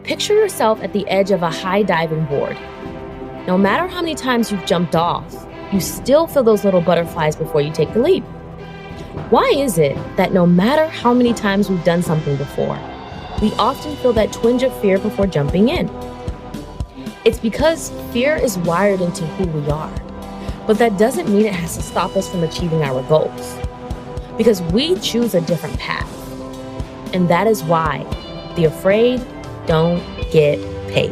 Picture yourself at the edge of a high diving board. No matter how many times you've jumped off, you still feel those little butterflies before you take the leap. Why is it that no matter how many times we've done something before, we often feel that twinge of fear before jumping in? It's because fear is wired into who we are, but that doesn't mean it has to stop us from achieving our goals, because we choose a different path. And that is why the afraid don't get paid.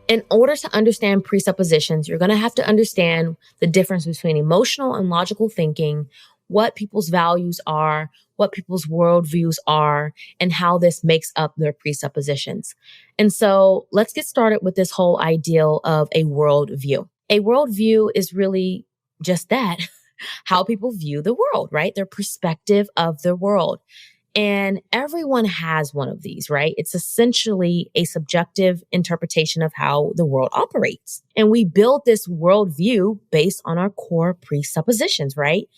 In order to understand presuppositions, you're going to have to understand the difference between emotional and logical thinking, what people's values are, what people's worldviews are, and how this makes up their presuppositions. And so let's get started with this whole ideal of a worldview. A worldview is really just that, how people view the world, right? Their perspective of the world. And everyone has one of these, right? It's essentially a subjective interpretation of how the world operates. And we build this worldview based on our core presuppositions, right?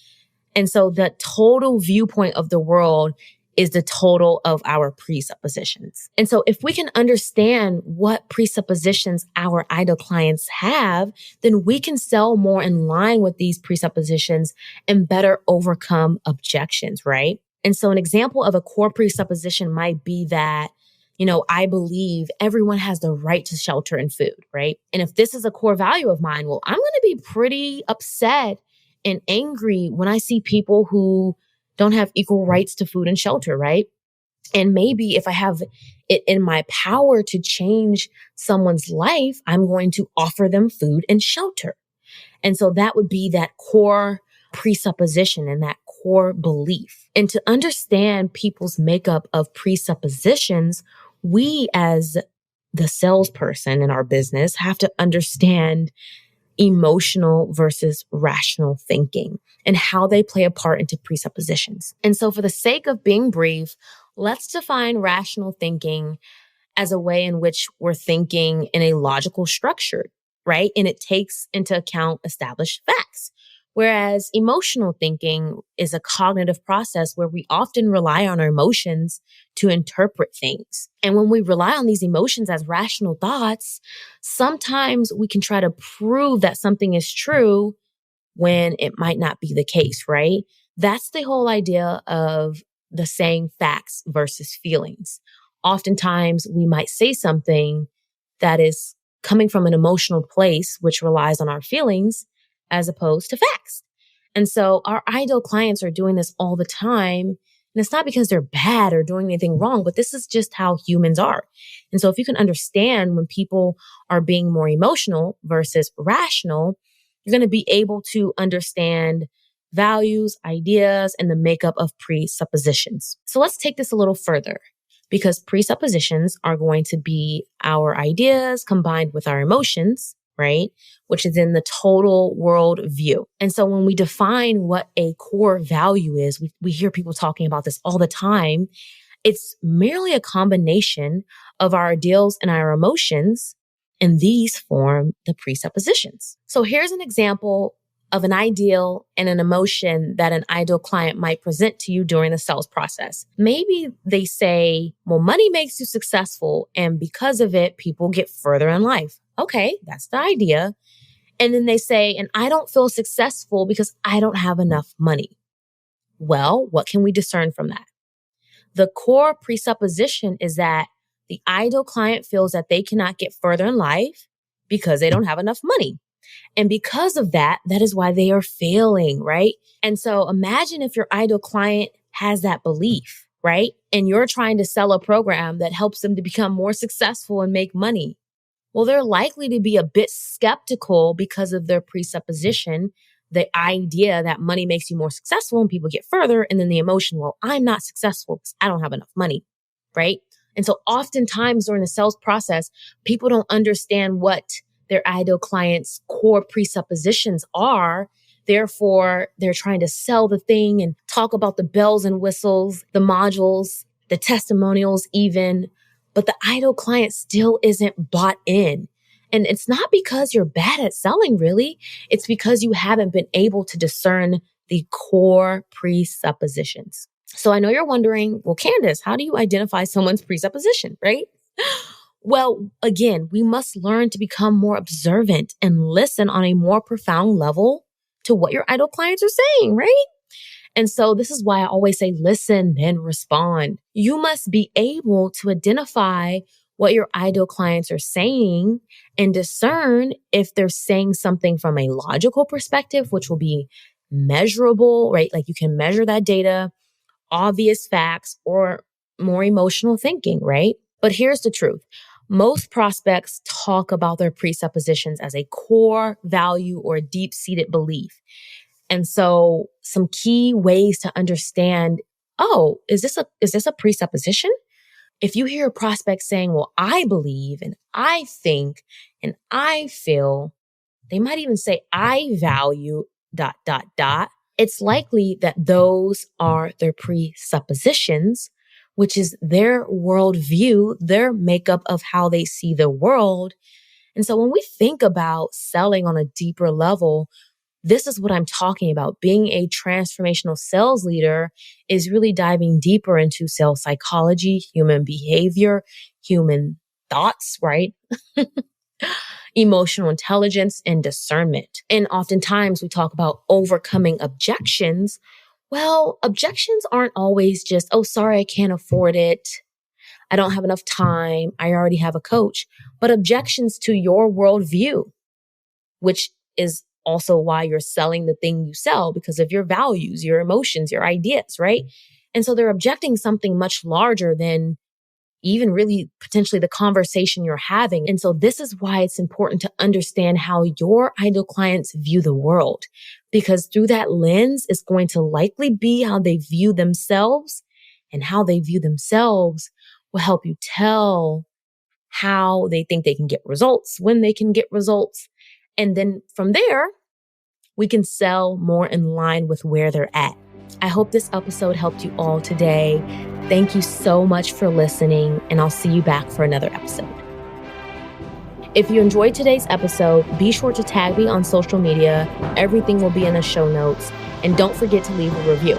And so the total viewpoint of the world is the total of our presuppositions. And so if we can understand what presuppositions our ideal clients have, then we can sell more in line with these presuppositions and better overcome objections, right? And so an example of a core presupposition might be that, I believe everyone has the right to shelter and food, right? And if this is a core value of mine, well, I'm going to be pretty upset and angry when I see people who don't have equal rights to food and shelter, right? And maybe if I have it in my power to change someone's life, I'm going to offer them food and shelter. And so that would be that core presupposition and that core belief. And to understand people's makeup of presuppositions, we as the salesperson in our business have to understand emotional versus rational thinking and how they play a part into presuppositions. And so for the sake of being brief, let's define rational thinking as a way in which we're thinking in a logical structure, right? And it takes into account established facts. Whereas emotional thinking is a cognitive process where we often rely on our emotions to interpret things. And when we rely on these emotions as rational thoughts, sometimes we can try to prove that something is true when it might not be the case, right? That's the whole idea of the saying facts versus feelings. Oftentimes we might say something that is coming from an emotional place, which relies on our feelings, as opposed to facts. And so our ideal clients are doing this all the time. And it's not because they're bad or doing anything wrong, but this is just how humans are. And so if you can understand when people are being more emotional versus rational, you're going to be able to understand values, ideas, and the makeup of presuppositions. So let's take this a little further, because presuppositions are going to be our ideas combined with our emotions, right? Which is in the total world view. And so when we define what a core value is, we hear people talking about this all the time. It's merely a combination of our ideals and our emotions, and these form the presuppositions. So here's an example of an ideal and an emotion that an ideal client might present to you during the sales process. Maybe they say, well, money makes you successful, and because of it, people get further in life. Okay, that's the idea. And then they say, and I don't feel successful because I don't have enough money. Well, what can we discern from that? The core presupposition is that the ideal client feels that they cannot get further in life because they don't have enough money. And because of that, that is why they are failing, right? And so imagine if your ideal client has that belief, right? And you're trying to sell a program that helps them to become more successful and make money. Well, they're likely to be a bit skeptical because of their presupposition, the idea that money makes you more successful and people get further, and then the emotion, well, I'm not successful because I don't have enough money, right? And so oftentimes during the sales process, people don't understand what their ideal client's core presuppositions are. Therefore, they're trying to sell the thing and talk about the bells and whistles, the modules, the testimonials even, but the ideal client still isn't bought in. And it's not because you're bad at selling, really. It's because you haven't been able to discern the core presuppositions. So I know you're wondering, well, Candace, how do you identify someone's presupposition, right? Well, again, we must learn to become more observant and listen on a more profound level to what your idol clients are saying, right? And so this is why I always say, listen, then respond. You must be able to identify what your ideal clients are saying and discern if they're saying something from a logical perspective, which will be measurable, right? Like you can measure that data, obvious facts, or more emotional thinking, right? But here's the truth. Most prospects talk about their presuppositions as a core value or deep-seated belief. And so some key ways to understand, oh, is this a presupposition? If you hear a prospect saying, well, I believe and I think and I feel, they might even say, I value ... It's likely that those are their presuppositions, which is their worldview, their makeup of how they see the world. And so when we think about selling on a deeper level, this is what I'm talking about. Being a transformational sales leader is really diving deeper into sales psychology, human behavior, human thoughts, right? Emotional intelligence and discernment. And oftentimes we talk about overcoming objections. Well, objections aren't always just, oh, sorry, I can't afford it. I don't have enough time. I already have a coach. But objections to your worldview, which is also why you're selling the thing you sell, because of your values, your emotions, your ideas, right? And so they're objecting something much larger than even really potentially the conversation you're having. And so this is why it's important to understand how your ideal clients view the world, because through that lens is going to likely be how they view themselves, and how they view themselves will help you tell how they think they can get results, when they can get results. And then from there, we can sell more in line with where they're at. I hope this episode helped you all today. Thank you so much for listening, and I'll see you back for another episode. If you enjoyed today's episode, be sure to tag me on social media. Everything will be in the show notes. And don't forget to leave a review.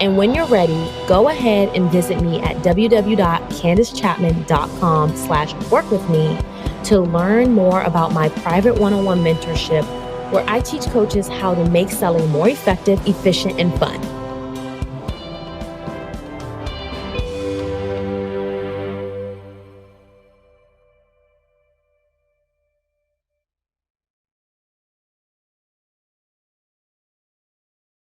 And when you're ready, go ahead and visit me at www.candacechatman.com/workwithme to learn more about my private one-on-one mentorship, where I teach coaches how to make selling more effective, efficient, and fun.